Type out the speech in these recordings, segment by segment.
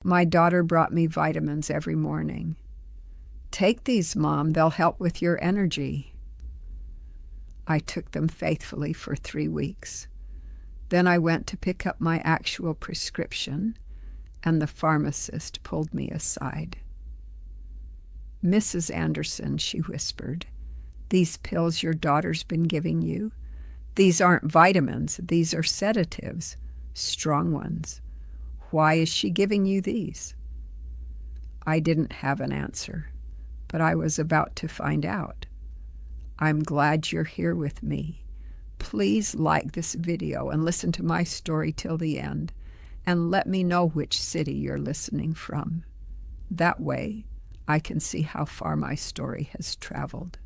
My daughter brought me vitamins every morning. Take these, Mom. They'll help with your energy. I took them faithfully for 3 weeks. Then I went to pick up my actual prescription, and the pharmacist pulled me aside. "Mrs. Anderson," she whispered, "these pills your daughter's been giving you, these aren't vitamins, these are sedatives, strong ones. Why is she giving you these?" I didn't have an answer, but I was about to find out. I'm glad you're here with me. Please like this video and listen to my story till the end, and let me know which city you're listening from. That way, I can see how far my story has traveled.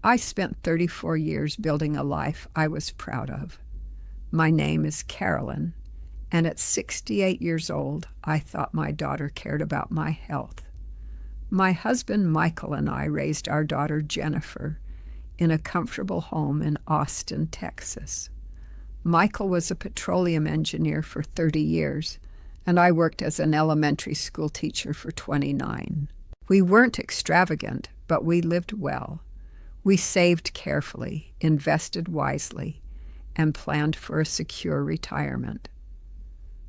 I spent 34 years building a life I was proud of. My name is Carolyn, and at 68 years old, I thought my daughter cared about my health. My husband Michael and I raised our daughter Jennifer in a comfortable home in Austin, Texas. Michael was a petroleum engineer for 30 years, and I worked as an elementary school teacher for 29. We weren't extravagant, but we lived well. We saved carefully, invested wisely, and planned for a secure retirement.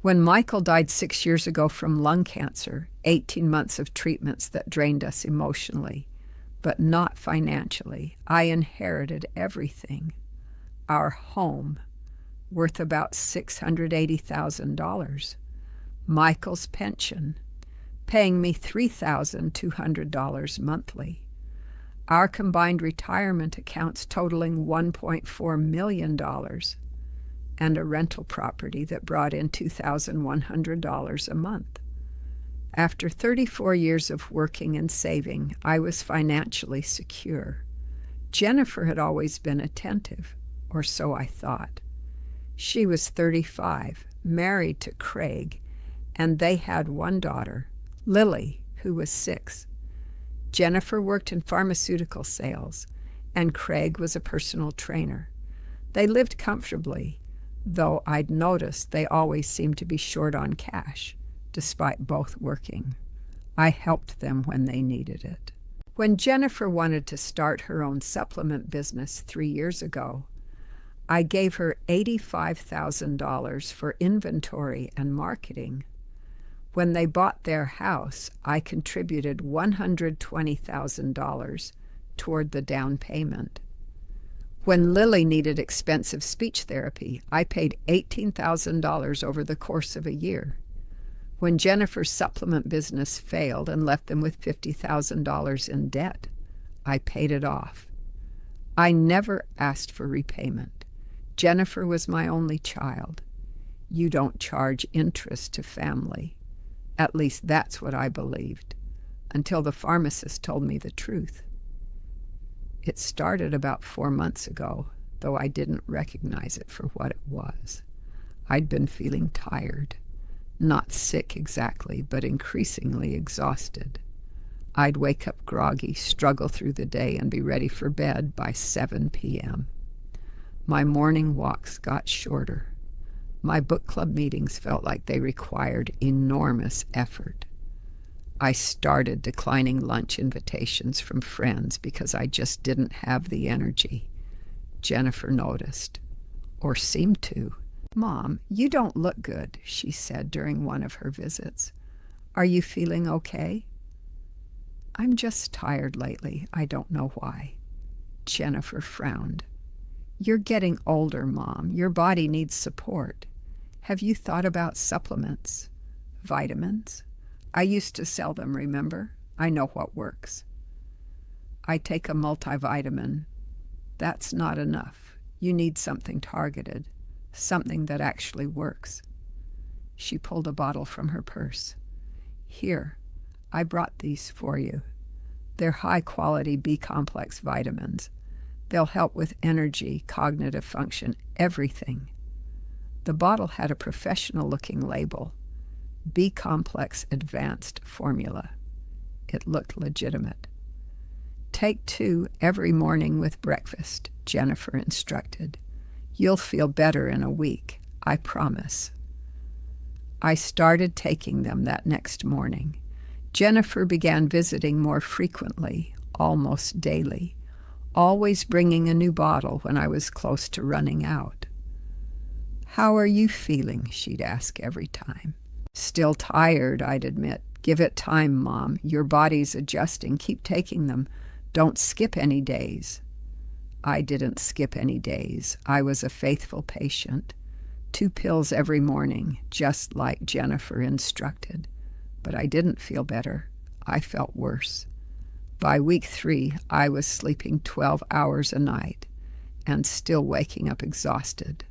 When Michael died 6 years ago from lung cancer, 18 months of treatments that drained us emotionally, but not financially, I inherited everything. Our home, worth about $680,000. Michael's pension, paying me $3,200 monthly. Our combined retirement accounts totaling $1.4 million, and a rental property that brought in $2,100 a month. After 34 years of working and saving, I was financially secure. Jennifer had always been attentive, or so I thought. She was 35, married to Craig, and they had one daughter, Lily, who was 6. Jennifer worked in pharmaceutical sales, and Craig was a personal trainer. They lived comfortably, though I'd noticed they always seemed to be short on cash, despite both working. I helped them when they needed it. When Jennifer wanted to start her own supplement business 3 years ago, I gave her $85,000 for inventory and marketing. When they bought their house, I contributed $120,000 toward the down payment. When Lily needed expensive speech therapy, I paid $18,000 over the course of a year. When Jennifer's supplement business failed and left them with $50,000 in debt, I paid it off. I never asked for repayment. Jennifer was my only child. You don't charge interest to family. At least that's what I believed, until the pharmacist told me the truth. It started about 4 months ago, though I didn't recognize it for what it was. I'd been feeling tired. Not sick exactly, but increasingly exhausted. I'd wake up groggy, struggle through the day, and be ready for bed by 7 p.m. My morning walks got shorter. My book club meetings felt like they required enormous effort. I started declining lunch invitations from friends because I just didn't have the energy. Jennifer noticed, or seemed to. "Mom, you don't look good," she said during one of her visits. "Are you feeling okay?" "I'm just tired lately. I don't know why." Jennifer frowned. "You're getting older, Mom. Your body needs support. Have you thought about supplements? Vitamins? I used to sell them, remember? I know what works." "I take a multivitamin. That's not enough. You need something targeted, something that actually works." She pulled a bottle from her purse. "Here, I brought these for you. They're high-quality B-complex vitamins. They'll help with energy, cognitive function, everything." The bottle had a professional-looking label, B-complex advanced formula. It looked legitimate. "Take 2 every morning with breakfast," Jennifer instructed. "You'll feel better in a week, I promise." I started taking them that next morning. Jennifer began visiting more frequently, almost daily, always bringing a new bottle when I was close to running out. "How are you feeling?" she'd ask every time. "Still tired," I'd admit. "Give it time, Mom. Your body's adjusting. Keep taking them. Don't skip any days." I didn't skip any days. I was a faithful patient. 2 pills every morning, just like Jennifer instructed. But I didn't feel better. I felt worse. By week 3, I was sleeping 12 hours a night and still waking up exhausted.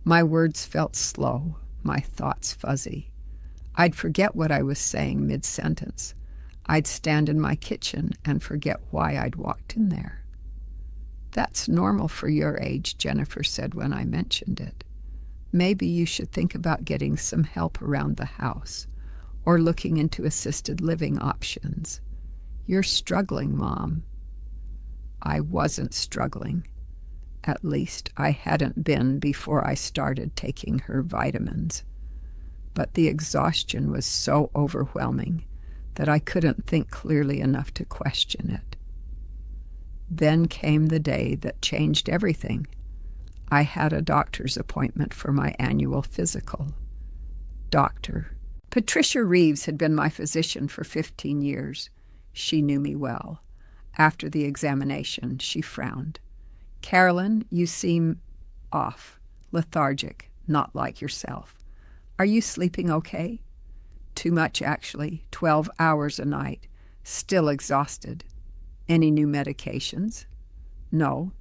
My words felt slow, my thoughts fuzzy. I'd forget what I was saying mid-sentence. I'd stand in my kitchen and forget why I'd walked in there. "That's normal for your age," Jennifer said when I mentioned it. "Maybe you should think about getting some help around the house or looking into assisted living options. You're struggling, Mom." I wasn't struggling. At least I hadn't been before I started taking her vitamins. But the exhaustion was so overwhelming that I couldn't think clearly enough to question it. Then came the day that changed everything. I had a doctor's appointment for my annual physical. Doctor. Patricia Reeves had been my physician for 15 years. She knew me well. After the examination, she frowned. "Carolyn, you seem off, lethargic, not like yourself. Are you sleeping okay?" "Too much, actually. 12 hours a night. Still exhausted." "Any new medications?" "No.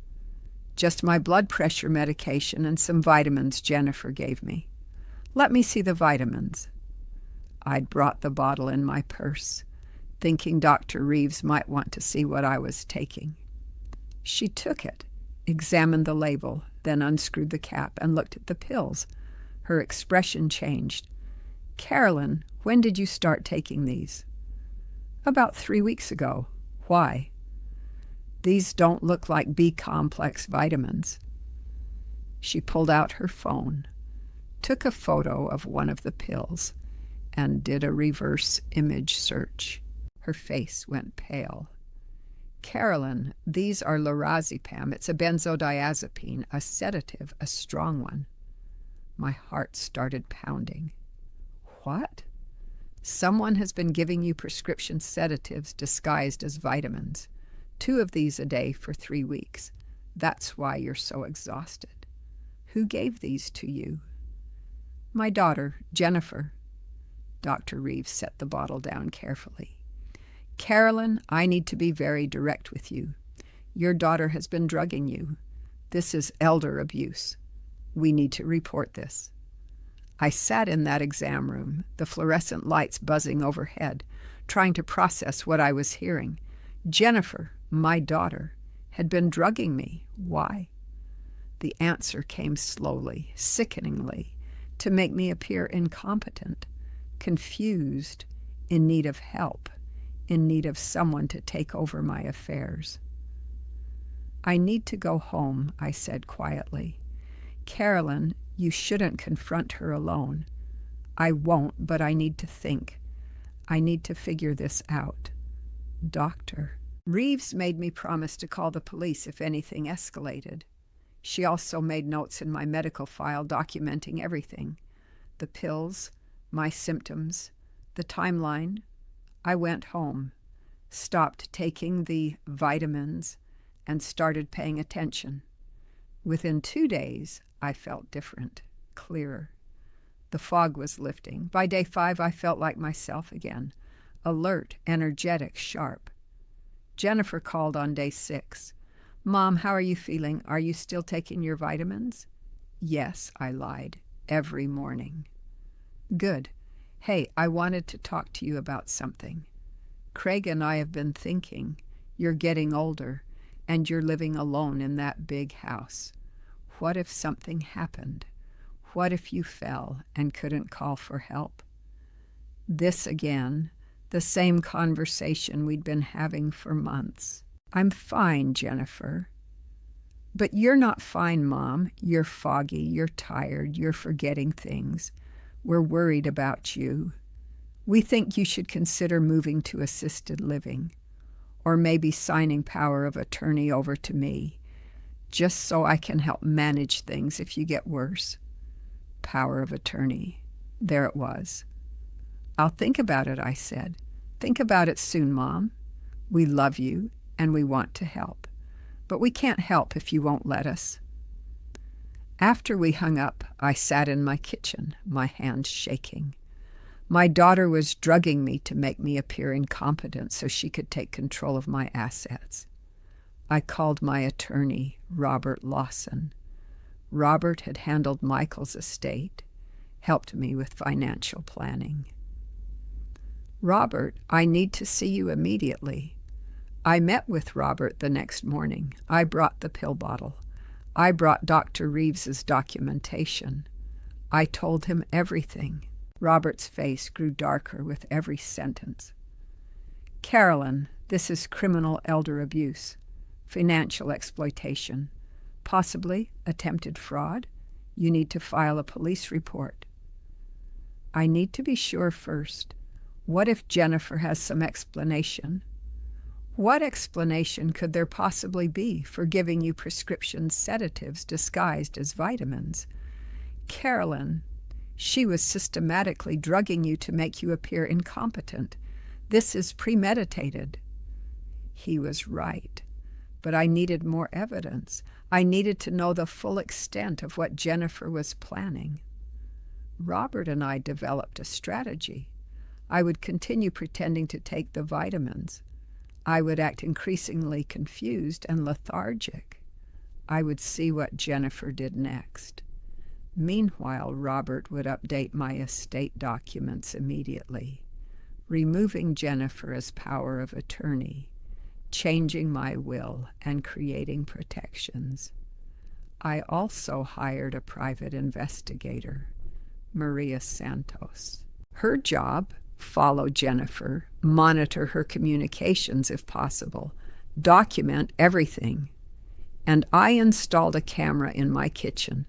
Just my blood pressure medication and some vitamins Jennifer gave me." "Let me see the vitamins." I'd brought the bottle in my purse, thinking Dr. Reeves might want to see what I was taking. She took it, examined the label, then unscrewed the cap and looked at the pills. Her expression changed. "Carolyn, when did you start taking these?" "About 3 weeks ago." "Why?" "These don't look like B-complex vitamins." She pulled out her phone, took a photo of one of the pills, and did a reverse image search. Her face went pale. "Carolyn, these are lorazepam. It's a benzodiazepine, a sedative, a strong one." My heart started pounding. "What?" "Someone has been giving you prescription sedatives disguised as vitamins. 2 of these a day for 3 weeks. That's why you're so exhausted." "Who gave these to you?" "My daughter, Jennifer." Dr. Reeves set the bottle down carefully. "Carolyn, I need to be very direct with you. Your daughter has been drugging you. This is elder abuse. We need to report this." I sat in that exam room, the fluorescent lights buzzing overhead, trying to process what I was hearing. Jennifer, my daughter, had been drugging me. Why? The answer came slowly, sickeningly, to make me appear incompetent, confused, in need of help, in need of someone to take over my affairs. "I need to go home," I said quietly. "Carolyn, you shouldn't confront her alone." "I won't, but I need to think. I need to figure this out." "Doctor." Reeves made me promise to call the police if anything escalated. She also made notes in my medical file documenting everything. The pills, my symptoms, the timeline. I went home, stopped taking the vitamins, and started paying attention. Within 2 days, I felt different, clearer. The fog was lifting. By day 5, I felt like myself again, alert, energetic, sharp. Jennifer called on day 6. "Mom, how are you feeling? Are you still taking your vitamins?" "Yes," I lied, "every morning." "Good. Hey, I wanted to talk to you about something. Craig and I have been thinking, you're getting older, and you're living alone in that big house. What if something happened? What if you fell and couldn't call for help?" This again, the same conversation we'd been having for months. "I'm fine, Jennifer." "But you're not fine, Mom. You're foggy, you're tired, you're forgetting things. We're worried about you. We think you should consider moving to assisted living, or maybe signing power of attorney over to me, just so I can help manage things if you get worse. Power of attorney. There it was. I'll think about it, I said. Think about it soon, Mom. We love you and we want to help, but we can't help if you won't let us. After we hung up, I sat in my kitchen, my hands shaking. My daughter was drugging me to make me appear incompetent so she could take control of my assets. I called my attorney, Robert Lawson. Robert had handled Michael's estate, helped me with financial planning. Robert, I need to see you immediately. I met with Robert the next morning. I brought the pill bottle. I brought Dr. Reeves's documentation. I told him everything. Robert's face grew darker with every sentence. Carolyn, this is criminal elder abuse, financial exploitation, possibly attempted fraud. You need to file a police report. I need to be sure first. What if Jennifer has some explanation? What explanation could there possibly be for giving you prescription sedatives disguised as vitamins? Carolyn, she was systematically drugging you to make you appear incompetent. This is premeditated. He was right, but I needed more evidence. I needed to know the full extent of what Jennifer was planning. Robert and I developed a strategy. I would continue pretending to take the vitamins. I would act increasingly confused and lethargic. I would see what Jennifer did next. Meanwhile, Robert would update my estate documents immediately, removing Jennifer as power of attorney, changing my will, and creating protections. I also hired a private investigator, Maria Santos. Her job: follow Jennifer, monitor her communications if possible, document everything. And I installed a camera in my kitchen,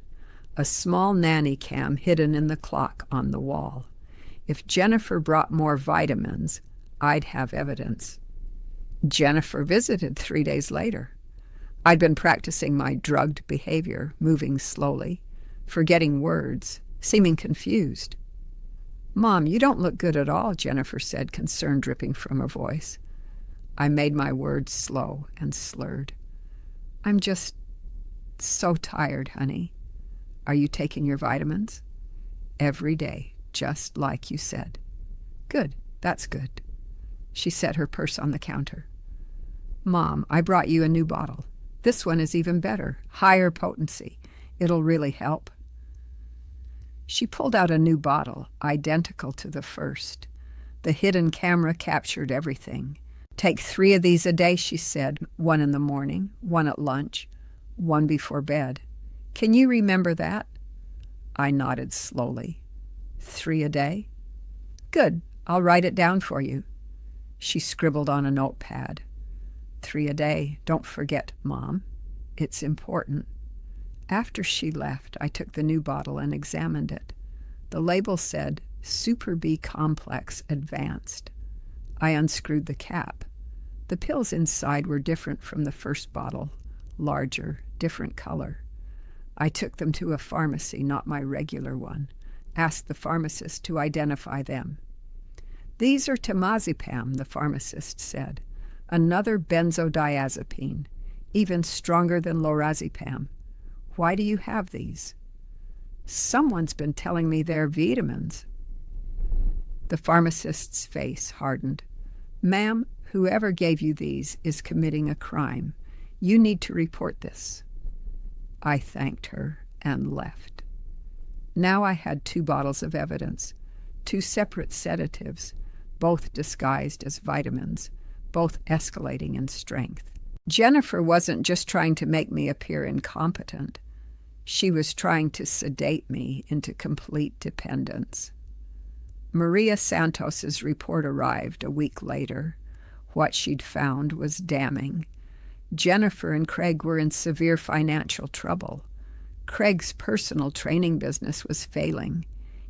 a small nanny cam hidden in the clock on the wall. If Jennifer brought more vitamins, I'd have evidence. Jennifer visited 3 days later. I'd been practicing my drugged behavior, moving slowly, forgetting words, seeming confused. Mom, you don't look good at all, Jennifer said, concern dripping from her voice. I made my words slow and slurred. I'm just so tired, honey. Are you taking your vitamins? Every day, just like you said. Good, that's good. She set her purse on the counter. Mom, I brought you a new bottle. This one is even better, higher potency. It'll really help. She pulled out a new bottle, identical to the first. The hidden camera captured everything. Take 3 of these a day, she said, 1 in the morning, 1 at lunch, 1 before bed. Can you remember that? I nodded slowly. 3 a day? Good, I'll write it down for you. She scribbled on a notepad. 3 a day, don't forget, Mom. It's important. After she left, I took the new bottle and examined it. The label said, Super B Complex Advanced. I unscrewed the cap. The pills inside were different from the first bottle, larger, different color. I took them to a pharmacy, not my regular one, asked the pharmacist to identify them. These are temazepam, the pharmacist said, another benzodiazepine, even stronger than lorazepam. Why do you have these? Someone's been telling me they're vitamins. The pharmacist's face hardened. Ma'am, whoever gave you these is committing a crime. You need to report this. I thanked her and left. Now I had 2 bottles of evidence, 2 separate sedatives, both disguised as vitamins, both escalating in strength. Jennifer wasn't just trying to make me appear incompetent. She was trying to sedate me into complete dependence. Maria Santos's report arrived a week later. What she'd found was damning. Jennifer and Craig were in severe financial trouble. Craig's personal training business was failing.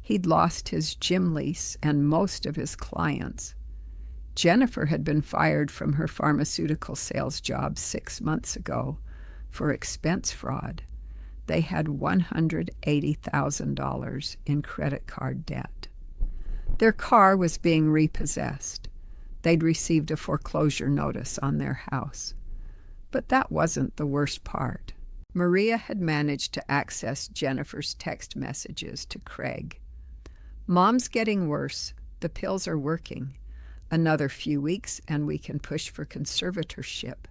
He'd lost his gym lease and most of his clients. Jennifer had been fired from her pharmaceutical sales job 6 months ago for expense fraud. They had $180,000 in credit card debt. Their car was being repossessed. They'd received a foreclosure notice on their house. But that wasn't the worst part. Maria had managed to access Jennifer's text messages to Craig. "Mom's getting worse. The pills are working. Another few weeks and we can push for conservatorship.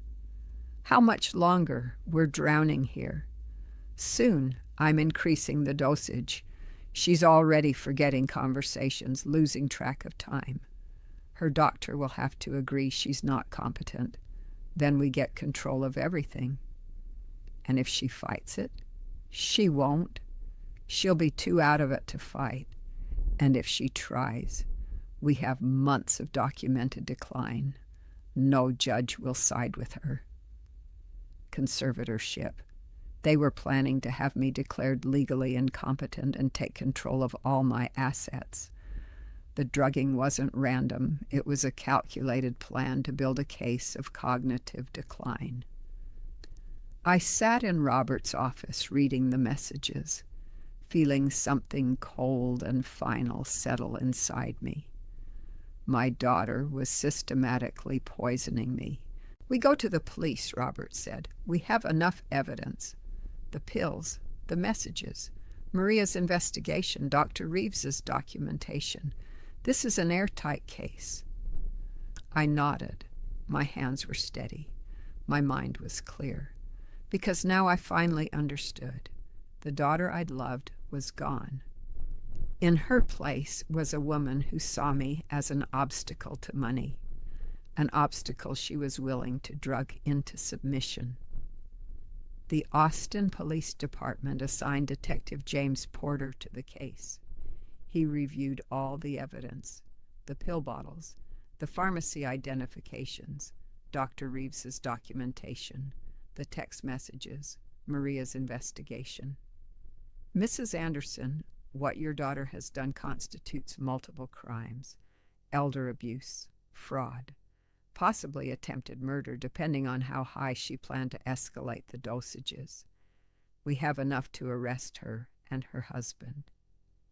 How much longer? We're drowning here. Soon, I'm increasing the dosage. She's already forgetting conversations, losing track of time. Her doctor will have to agree she's not competent. Then we get control of everything. And if she fights it, she won't. She'll be too out of it to fight. And if she tries, we have months of documented decline. No judge will side with her." Conservatorship. They were planning to have me declared legally incompetent and take control of all my assets. The drugging wasn't random. It was a calculated plan to build a case of cognitive decline. I sat in Robert's office reading the messages, feeling something cold and final settle inside me. My daughter was systematically poisoning me. "We go to the police," Robert said. "We have enough evidence. The pills, the messages, Maria's investigation, Dr. Reeves's documentation. This is an airtight case." I nodded. My hands were steady. My mind was clear. Because now I finally understood. The daughter I'd loved was gone. In her place was a woman who saw me as an obstacle to money, an obstacle she was willing to drug into submission. The Austin Police Department assigned Detective James Porter to the case. He reviewed all the evidence, the pill bottles, the pharmacy identifications, Dr. Reeves's documentation, the text messages, Maria's investigation. "Mrs. Anderson, what your daughter has done constitutes multiple crimes, elder abuse, fraud, possibly attempted murder, depending on how high she planned to escalate the dosages. We have enough to arrest her and her husband."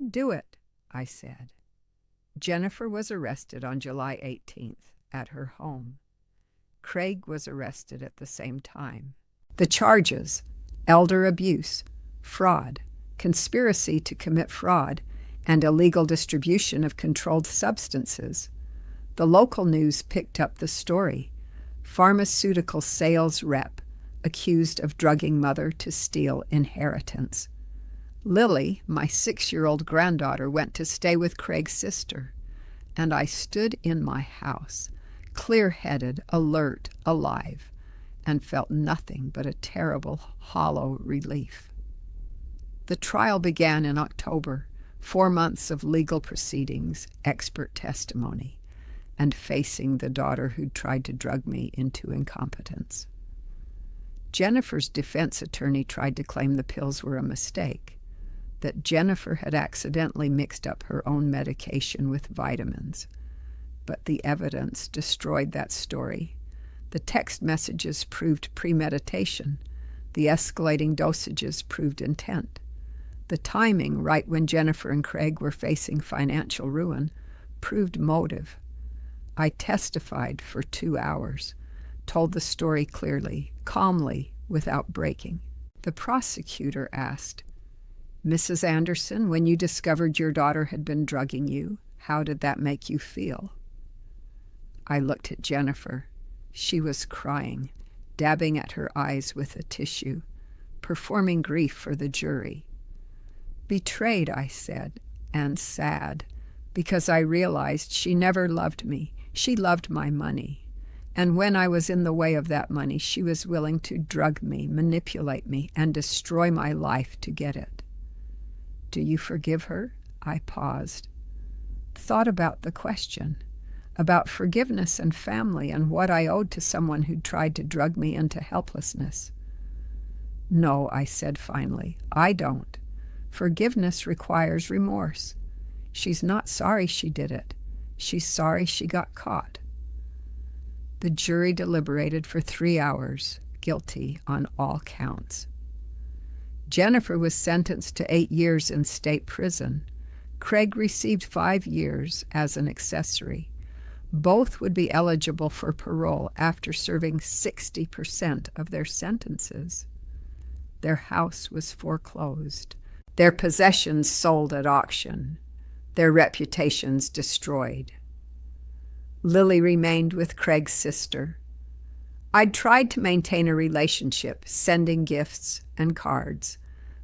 "Do it," I said. Jennifer was arrested on July 18th at her home. Craig was arrested at the same time. The charges: elder abuse, fraud, conspiracy to commit fraud, and illegal distribution of controlled substances. The local news picked up the story. Pharmaceutical sales rep accused of drugging mother to steal inheritance. Lily, my 6-year-old granddaughter, went to stay with Craig's sister, and I stood in my house, clear-headed, alert, alive, and felt nothing but a terrible, hollow relief. The trial began in October, 4 months of legal proceedings, expert testimony, and facing the daughter who'd tried to drug me into incompetence. Jennifer's defense attorney tried to claim the pills were a mistake, that Jennifer had accidentally mixed up her own medication with vitamins. But the evidence destroyed that story. The text messages proved premeditation. The escalating dosages proved intent. The timing, right when Jennifer and Craig were facing financial ruin, proved motive. I testified for 2 hours, told the story clearly, calmly, without breaking. The prosecutor asked, "Mrs. Anderson, when you discovered your daughter had been drugging you, how did that make you feel?" I looked at Jennifer. She was crying, dabbing at her eyes with a tissue, performing grief for the jury. "Betrayed," I said, "and sad, because I realized she never loved me. She loved my money. And when I was in the way of that money, she was willing to drug me, manipulate me, and destroy my life to get it." "Do you forgive her?" I paused. Thought about the question, about forgiveness and family and what I owed to someone who'd tried to drug me into helplessness. "No," I said finally, "I don't. Forgiveness requires remorse. She's not sorry she did it. She's sorry she got caught. The jury deliberated for 3 hours, guilty on all counts. Jennifer was sentenced to 8 years in state prison. Craig received 5 years as an accessory. Both would be eligible for parole after serving 60% of their sentences. Their house was foreclosed, their possessions sold at auction, their reputations destroyed. Lily remained with Craig's sister. I'd tried to maintain a relationship, sending gifts and cards,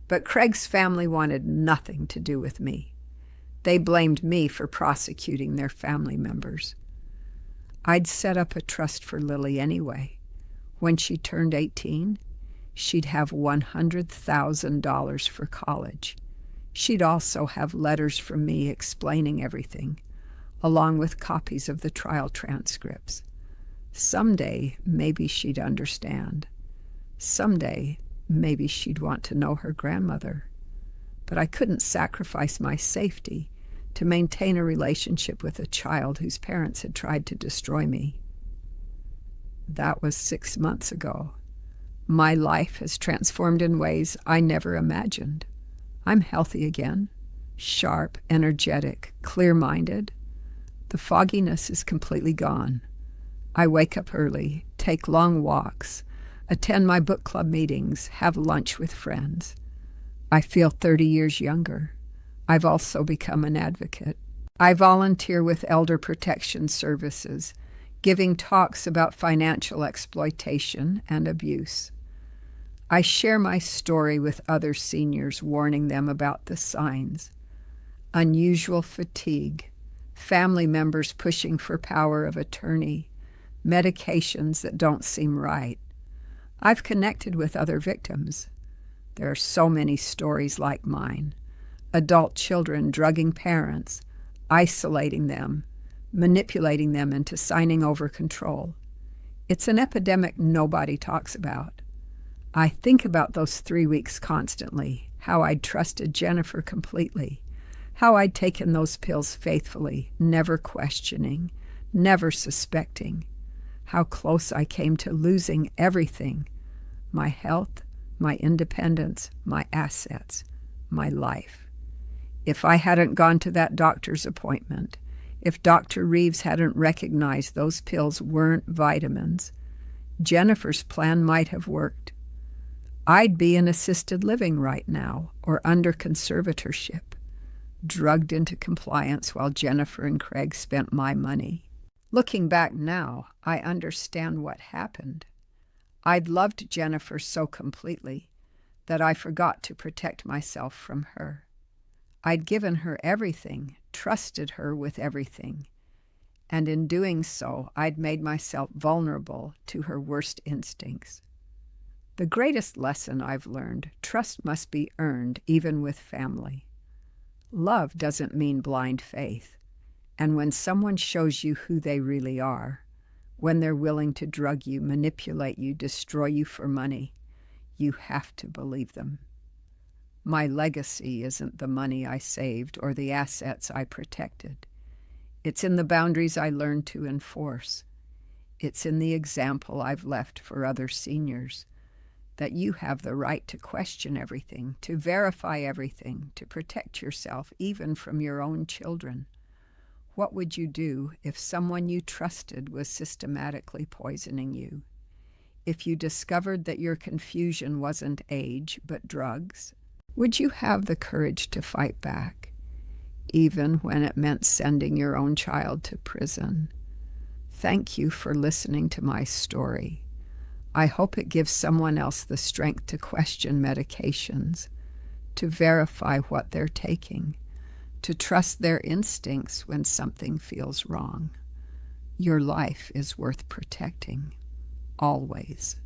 but Craig's family wanted nothing to do with me. They blamed me for prosecuting their family members. I'd set up a trust for Lily anyway. When she turned 18, she'd have $100,000 for college. She'd also have letters from me explaining everything, along with copies of the trial transcripts. Someday, maybe she'd understand. Someday, maybe she'd want to know her grandmother. But I couldn't sacrifice my safety to maintain a relationship with a child whose parents had tried to destroy me. That was 6 months ago. My life has transformed in ways I never imagined. I'm healthy again, sharp, energetic, clear-minded. The fogginess is completely gone. I wake up early, take long walks, attend my book club meetings, have lunch with friends. I feel 30 years younger. I've also become an advocate. I volunteer with Elder Protection Services, giving talks about financial exploitation and abuse. I share my story with other seniors, warning them about the signs. Unusual fatigue, family members pushing for power of attorney, medications that don't seem right. I've connected with other victims. There are so many stories like mine. Adult children drugging parents, isolating them, manipulating them into signing over control. It's an epidemic nobody talks about. I think about those 3 weeks constantly, how I'd trusted Jennifer completely, how I'd taken those pills faithfully, never questioning, never suspecting, how close I came to losing everything, my health, my independence, my assets, my life. If I hadn't gone to that doctor's appointment, if Dr. Reeves hadn't recognized those pills weren't vitamins, Jennifer's plan might have worked. I'd be in assisted living right now or under conservatorship, drugged into compliance while Jennifer and Craig spent my money. Looking back now, I understand what happened. I'd loved Jennifer so completely that I forgot to protect myself from her. I'd given her everything, trusted her with everything, and in doing so, I'd made myself vulnerable to her worst instincts. The greatest lesson I've learned, trust must be earned even with family. Love doesn't mean blind faith, and when someone shows you who they really are, when they're willing to drug you, manipulate you, destroy you for money, you have to believe them. My legacy isn't the money I saved or the assets I protected. It's in the boundaries I learned to enforce. It's in the example I've left for other seniors, that you have the right to question everything, to verify everything, to protect yourself, even from your own children. What would you do if someone you trusted was systematically poisoning you? If you discovered that your confusion wasn't age, but drugs? Would you have the courage to fight back, even when it meant sending your own child to prison? Thank you for listening to my story. I hope it gives someone else the strength to question medications, to verify what they're taking, to trust their instincts when something feels wrong. Your life is worth protecting, always.